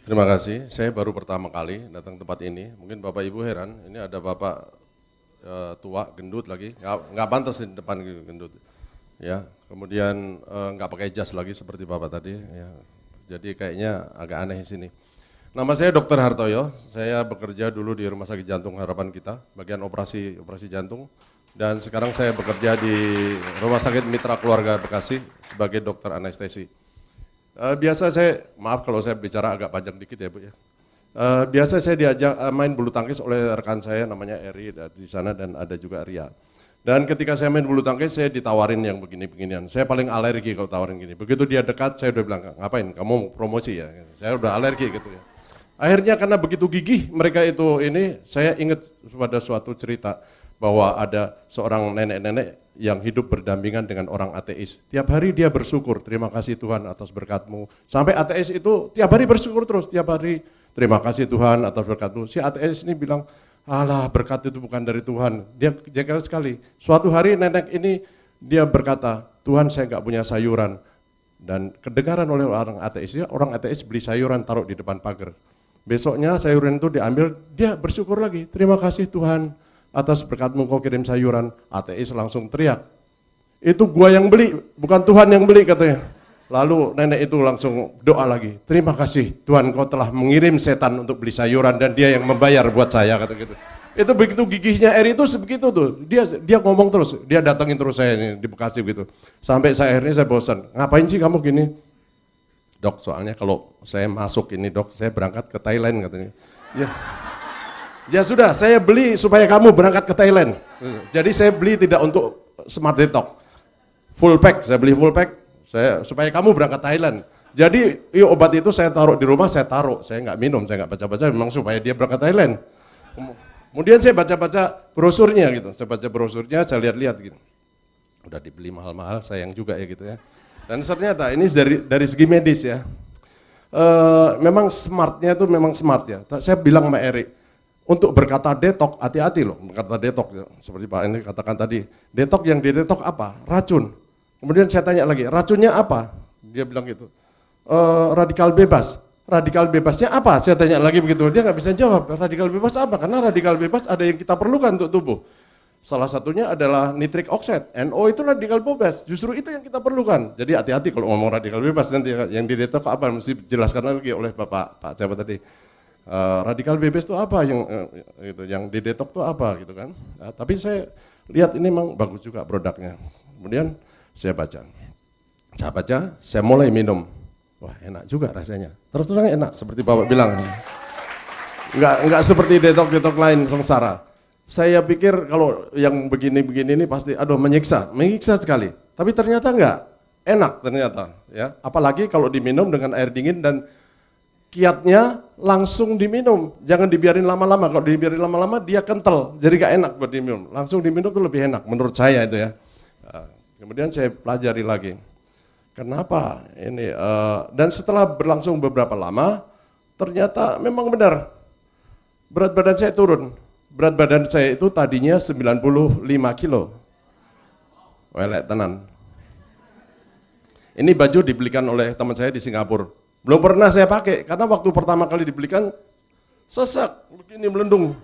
Terima kasih, saya baru pertama kali datang tempat ini. Mungkin Bapak Ibu heran, ini ada Bapak tua, gendut lagi, nggak pantas di depan gitu, gendut. Ya, kemudian nggak pakai jas lagi seperti Bapak tadi. Ya. Jadi kayaknya agak aneh di sini. Nama saya Dr. Hartoyo, saya bekerja dulu di Rumah Sakit Jantung Harapan Kita, bagian operasi jantung. Dan sekarang saya bekerja di Rumah Sakit Mitra Keluarga Bekasi sebagai dokter anestesi. Biasa saya, maaf kalau saya bicara agak panjang dikit ya Bu ya. Biasa saya diajak main bulu tangkis oleh rekan saya namanya Eri di sana dan ada juga Ria. Dan ketika saya main bulu tangkis saya ditawarin yang begini-beginian. Saya paling alergi kalau tawarin gini. Begitu dia dekat saya udah bilang, ngapain kamu mau promosi ya? Saya udah alergi gitu ya. Akhirnya karena begitu gigih mereka itu ini, saya ingat pada suatu cerita bahwa ada seorang nenek-nenek yang hidup berdampingan dengan orang ateis. Tiap hari dia bersyukur, terima kasih Tuhan atas berkat-Mu. Sampai ateis itu tiap hari bersyukur terus, tiap hari terima kasih Tuhan atas berkat-Mu. Si ateis ini bilang, alah berkat itu bukan dari Tuhan. Dia jengkel sekali. Suatu hari nenek ini dia berkata, Tuhan saya nggak punya sayuran. Dan kedengaran oleh orang ateis beli sayuran taruh di depan pagar. Besoknya sayuran itu diambil, dia bersyukur lagi, terima kasih Tuhan atas berkat-Mu kau kirim sayuran. Ateis langsung teriak, itu gua yang beli, bukan Tuhan yang beli katanya. Lalu nenek itu langsung doa lagi, terima kasih Tuhan kau telah mengirim setan untuk beli sayuran dan dia yang membayar buat saya, kata gitu. Itu begitu gigihnya Eri itu sebegitu tuh, dia ngomong terus, dia datangin terus saya ini di Bekasi gitu. Sampai akhirnya saya bosan, ngapain sih kamu gini? Dok, soalnya kalau saya masuk ini dok, saya berangkat ke Thailand katanya. Ya sudah, saya beli supaya kamu berangkat ke Thailand. Jadi saya beli tidak untuk Smart Detox, full pack, saya beli full pack, supaya kamu berangkat Thailand. Jadi obat itu saya taruh di rumah, saya nggak minum, saya nggak baca-baca, memang supaya dia berangkat Thailand. Kemudian saya baca-baca brosurnya gitu, saya lihat-lihat gitu. Udah dibeli mahal-mahal, sayang juga ya gitu ya. Dan ternyata ini dari segi medis ya, memang smartnya itu memang smart ya. Saya bilang sama Erik, untuk berkata detok, hati-hati loh berkata detok ya. Seperti Pak ini katakan tadi, detok yang didetok apa? Racun. Kemudian saya tanya lagi, racunnya apa? Dia bilang gitu, radikal bebas. Radikal bebasnya apa? Saya tanya lagi begitu, dia nggak bisa jawab. Radikal bebas apa? Karena radikal bebas ada yang kita perlukan untuk tubuh. Salah satunya adalah nitric oxide, NO itu radikal bebas, justru itu yang kita perlukan. Jadi hati-hati kalau ngomong radikal bebas nanti yang didetok apa, mesti dijelaskan lagi oleh Pak siapa tadi. Radikal bebas itu apa, yang didetok itu apa gitu kan. Tapi saya lihat ini memang bagus juga produknya. Kemudian saya baca, saya mulai minum. Wah enak juga rasanya, terus terang enak seperti Bapak bilang. Enggak seperti detok-detok lain sengsara. Saya pikir kalau yang begini-begini ini pasti menyiksa sekali. Tapi ternyata enggak, enak ternyata ya. Apalagi kalau diminum dengan air dingin dan kiatnya langsung diminum. Jangan dibiarin lama-lama, kalau dibiarin lama-lama dia kental, jadi enggak enak buat diminum. Langsung diminum itu lebih enak menurut saya itu ya. Kemudian saya pelajari lagi. Kenapa ini? Dan setelah berlangsung beberapa lama, ternyata memang benar. Berat badan saya turun. Berat badan saya itu tadinya 95 kilo. Welek tenan. Ini baju dibelikan oleh teman saya di Singapura. Belum pernah saya pakai, karena waktu pertama kali dibelikan, sesak, begini melendung.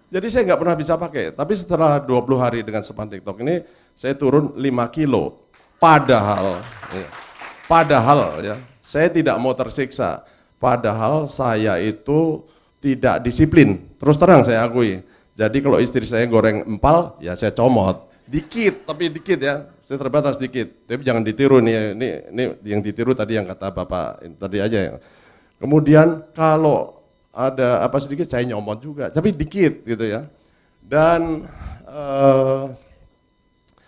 Jadi saya nggak pernah bisa pakai. Tapi setelah 20 hari dengan Smart Detox ini, saya turun 5 kilo. Padahal ya, saya tidak mau tersiksa. Padahal saya itu tidak disiplin, terus terang saya akui. Jadi kalau istri saya goreng empal, ya saya comot. Dikit, tapi dikit ya, saya terbatas dikit. Tapi jangan ditiru nih, ini yang ditiru tadi yang kata Bapak tadi aja ya. Kemudian kalau ada apa sedikit, saya nyomot juga, tapi dikit gitu ya. Dan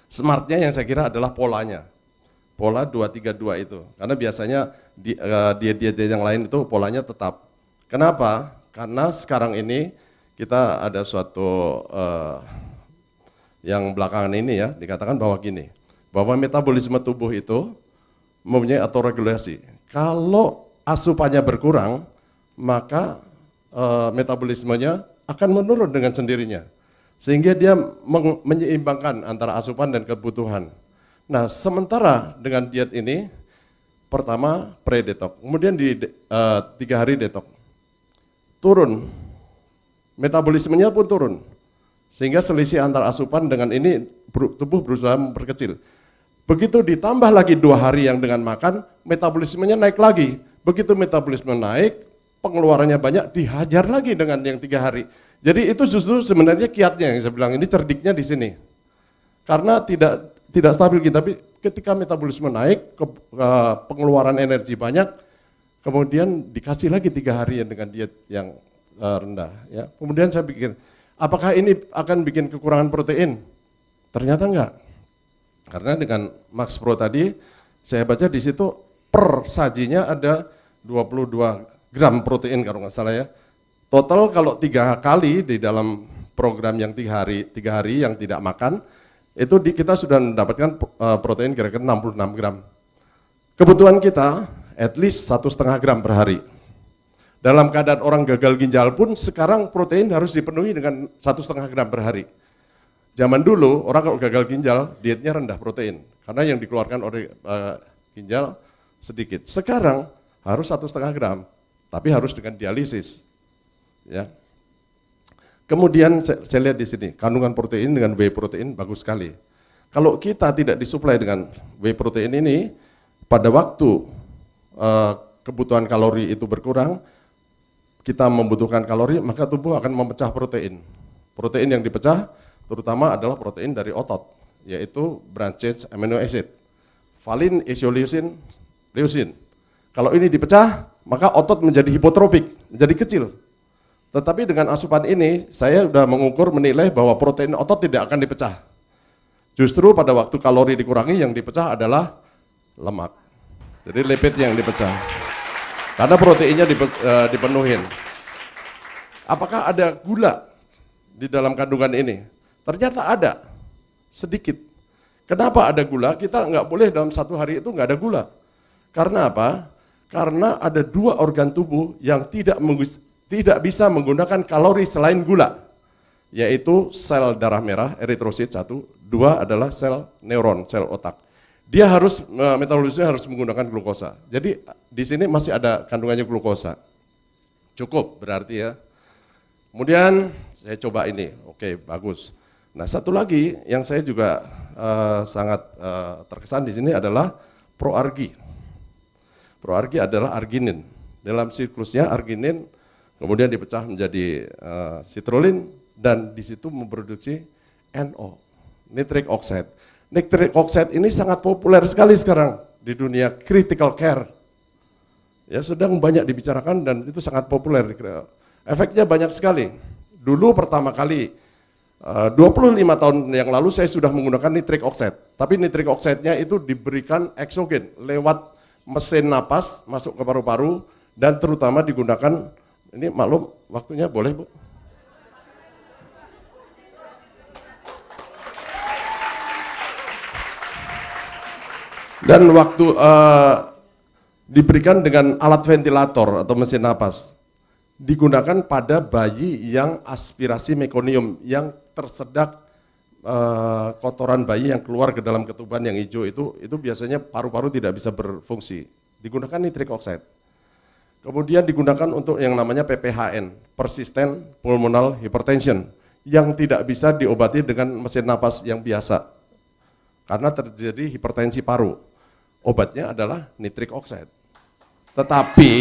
smartnya yang saya kira adalah polanya. Pola 232 itu, karena biasanya diet-diet yang lain itu polanya tetap. Kenapa? Karena sekarang ini kita ada suatu yang belakangan ini ya, dikatakan bahwa gini, bahwa metabolisme tubuh itu mempunyai autoregulasi. Kalau asupannya berkurang, maka metabolismenya akan menurun dengan sendirinya. Sehingga dia menyeimbangkan antara asupan dan kebutuhan. Nah, sementara dengan diet ini, pertama pre-detok, kemudian di 3 hari detok. Turun, metabolismenya pun turun. Sehingga selisih antar asupan dengan ini tubuh berusaha memperkecil. Begitu ditambah lagi 2 hari yang dengan makan, metabolismenya naik lagi. Begitu metabolisme naik, pengeluarannya banyak, dihajar lagi dengan yang 3 hari. Jadi itu justru sebenarnya kiatnya yang saya bilang, ini cerdiknya di sini. Karena tidak stabil gitu, tapi ketika metabolisme naik, pengeluaran energi banyak, kemudian dikasih lagi 3 hari dengan diet yang rendah. Ya. Kemudian saya pikir, apakah ini akan bikin kekurangan protein? Ternyata enggak. Karena dengan Max Pro tadi, saya baca di situ per sajinya ada 22 gram protein kalau nggak salah ya. Total kalau 3 kali di dalam program yang 3 hari yang tidak makan, itu kita sudah mendapatkan protein kira-kira 66 gram. Kebutuhan kita at least 1,5 gram per hari. Dalam keadaan orang gagal ginjal pun sekarang protein harus dipenuhi dengan 1,5 gram per hari. Zaman dulu orang kalau gagal ginjal dietnya rendah protein karena yang dikeluarkan oleh ginjal sedikit. Sekarang harus 1,5 gram, tapi harus dengan dialisis. Ya. Kemudian saya lihat di sini kandungan protein dengan whey protein bagus sekali. Kalau kita tidak disuplai dengan whey protein ini, pada waktu kebutuhan kalori itu berkurang, kita membutuhkan kalori, maka tubuh akan memecah protein. Protein yang dipecah terutama adalah protein dari otot, yaitu branched amino acid, valin, isoleucin, leucin. Kalau ini dipecah, maka otot menjadi hipotropik, menjadi kecil. Tetapi dengan asupan ini, saya sudah mengukur menilai bahwa protein otot tidak akan dipecah. Justru pada waktu kalori dikurangi, yang dipecah adalah lemak. Jadi lipid yang dipecah. Karena proteinnya dipenuhin. Apakah ada gula di dalam kandungan ini? Ternyata ada, sedikit. Kenapa ada gula? Kita nggak boleh dalam 1 hari itu nggak ada gula. Karena apa? Karena ada 2 organ tubuh yang tidak bisa menggunakan kalori selain gula, yaitu sel darah merah, eritrosit 1, 2 adalah sel neuron, sel otak. Dia harus, metabolisme harus menggunakan glukosa. Jadi di sini masih ada kandungannya glukosa. Cukup berarti ya. Kemudian saya coba ini, oke bagus. Nah satu lagi yang saya juga sangat terkesan di sini adalah proargi. Proargi adalah arginin. Dalam siklusnya arginin kemudian dipecah menjadi citrulline dan di situ memproduksi NO, nitric oxide. Nitric oxide ini sangat populer sekali sekarang di dunia critical care. Ya sedang banyak dibicarakan dan itu sangat populer. Efeknya banyak sekali. Dulu pertama kali 25 tahun yang lalu saya sudah menggunakan nitric oxide. Tapi nitric oxide-nya itu diberikan eksogen lewat mesin napas masuk ke paru-paru dan terutama digunakan, ini maklum waktunya boleh Bu? Dan waktu diberikan dengan alat ventilator atau mesin napas, digunakan pada bayi yang aspirasi mekonium, yang tersedak kotoran bayi yang keluar ke dalam ketuban yang hijau itu biasanya paru-paru tidak bisa berfungsi. Digunakan nitric oxide. Kemudian digunakan untuk yang namanya PPHN, persistent pulmonal hypertension, yang tidak bisa diobati dengan mesin napas yang biasa. Karena terjadi hipertensi paru. Obatnya adalah nitric oxide. Tetapi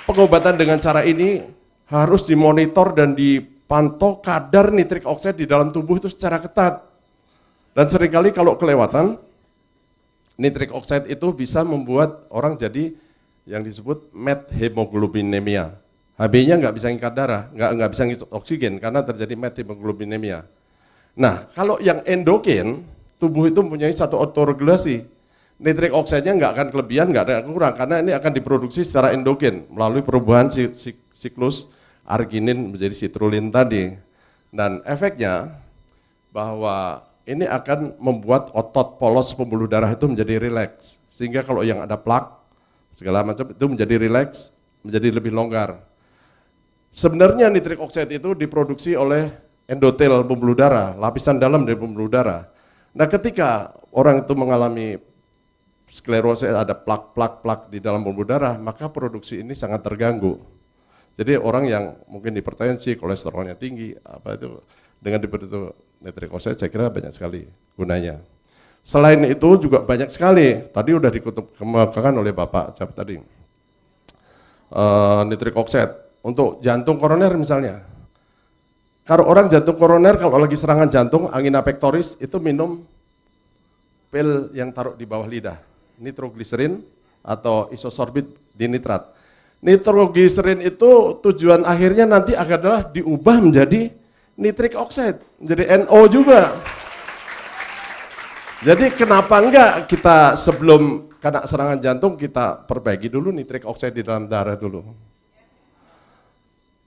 pengobatan dengan cara ini harus dimonitor dan dipantau kadar nitric oxide di dalam tubuh itu secara ketat. Dan seringkali kalau kelewatan, nitric oxide itu bisa membuat orang jadi yang disebut methemoglobinemia. HB-nya nggak bisa ngikat darah, nggak bisa ngisi oksigen karena terjadi methemoglobinemia. Nah, kalau yang endogen, tubuh itu mempunyai satu autoregulasi. Nitric oxide-nya nggak akan kelebihan, nggak ada kurang karena ini akan diproduksi secara endogen melalui perubahan siklus arginin menjadi citrulline tadi. Dan efeknya bahwa ini akan membuat otot polos pembuluh darah itu menjadi rileks. Sehingga kalau yang ada plak, segala macam itu menjadi rileks, menjadi lebih longgar. Sebenarnya nitric oxide itu diproduksi oleh endotel pembuluh darah, lapisan dalam dari pembuluh darah. Nah ketika orang itu mengalami sklerosis, ada plak di dalam pembuluh darah, maka produksi ini sangat terganggu. Jadi orang yang mungkin hipertensi, kolesterolnya tinggi, apa itu dengan diberi itu nitric oxide saya kira banyak sekali gunanya. Selain itu juga banyak sekali, tadi udah dikemukakan oleh Bapak siapa tadi, nitric oxide untuk jantung koroner misalnya. Kalau orang jantung koroner kalau lagi serangan jantung, angina pectoris itu minum pil yang taruh di bawah lidah, nitrogliserin atau isosorbit dinitrat. Nitrogliserin itu tujuan akhirnya nanti adalah diubah menjadi nitric oxide, menjadi NO juga. Jadi kenapa enggak kita sebelum kena serangan jantung kita perbaiki dulu nitric oxide di dalam darah dulu.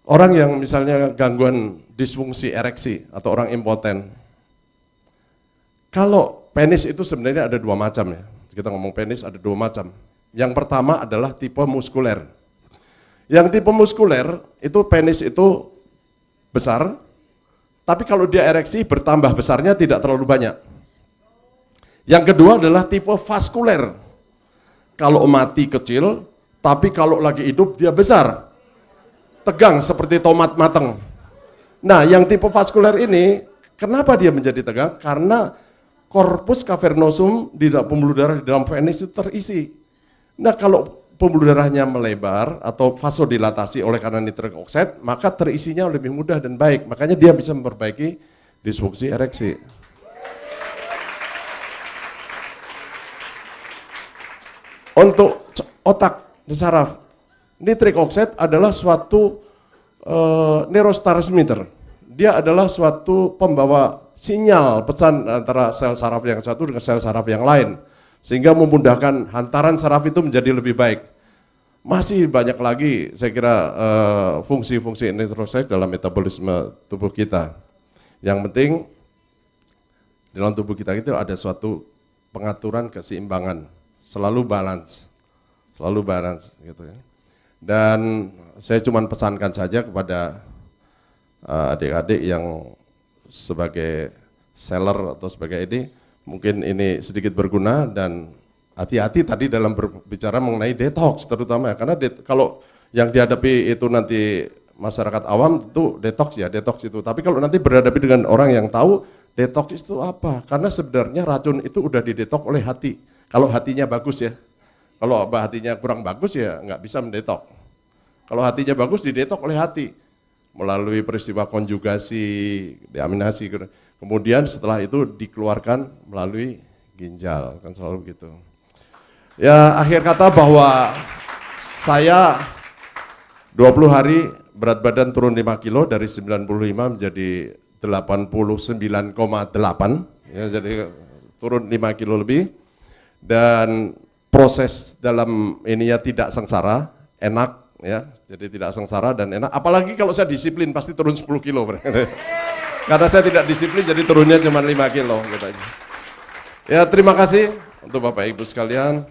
Orang yang misalnya gangguan disfungsi ereksi atau orang impoten, kalau penis itu sebenarnya ada dua macam ya. Kita ngomong penis ada dua macam. Yang pertama adalah tipe muskuler. Yang tipe muskuler itu penis itu besar, tapi kalau dia ereksi bertambah besarnya tidak terlalu banyak. Yang kedua adalah tipe vaskuler. Kalau mati kecil, tapi kalau lagi hidup dia besar. Tegang seperti tomat matang. Nah, yang tipe vaskuler ini, kenapa dia menjadi tegang? Karena corpus cavernosum di dalam pembuluh darah di dalam penis itu terisi. Nah, kalau pembuluh darahnya melebar atau vasodilatasi oleh karena nitric oxide, maka terisinya lebih mudah dan baik. Makanya dia bisa memperbaiki disfungsi ereksi. Untuk otak dan saraf, nitric oxide adalah suatu neurotransmitter. Dia adalah suatu pembawa sinyal pesan antara sel saraf yang satu dengan sel saraf yang lain, sehingga memudahkan hantaran saraf itu menjadi lebih baik. Masih banyak lagi saya kira fungsi-fungsi nitrogen dalam metabolisme tubuh kita. Yang penting dalam tubuh kita itu ada suatu pengaturan keseimbangan, selalu balance gitu ya. Dan saya cuma pesankan saja kepada adik-adik yang sebagai seller atau sebagai ini, mungkin ini sedikit berguna dan hati-hati tadi dalam berbicara mengenai detox terutama ya, karena kalau yang dihadapi itu nanti masyarakat awam itu detox itu. Tapi kalau nanti berhadapan dengan orang yang tahu detox itu apa, karena sebenarnya racun itu udah didetok oleh hati. Kalau hatinya bagus ya, kalau hatinya kurang bagus ya nggak bisa mendetok. Kalau hatinya bagus didetok oleh hati melalui peristiwa konjugasi, deaminasi, kemudian setelah itu dikeluarkan melalui ginjal, kan selalu begitu. Ya, akhir kata bahwa saya 20 hari berat badan turun 5 kilo dari 95 menjadi 89,8, ya, jadi turun 5 kilo lebih. Dan proses dalam ininya tidak sengsara, enak ya, jadi tidak sengsara dan enak. Apalagi kalau saya disiplin pasti turun 10 kilo. Karena saya tidak disiplin jadi turunnya cuma 5 kilo. Gitu aja. Ya, terima kasih untuk Bapak Ibu sekalian.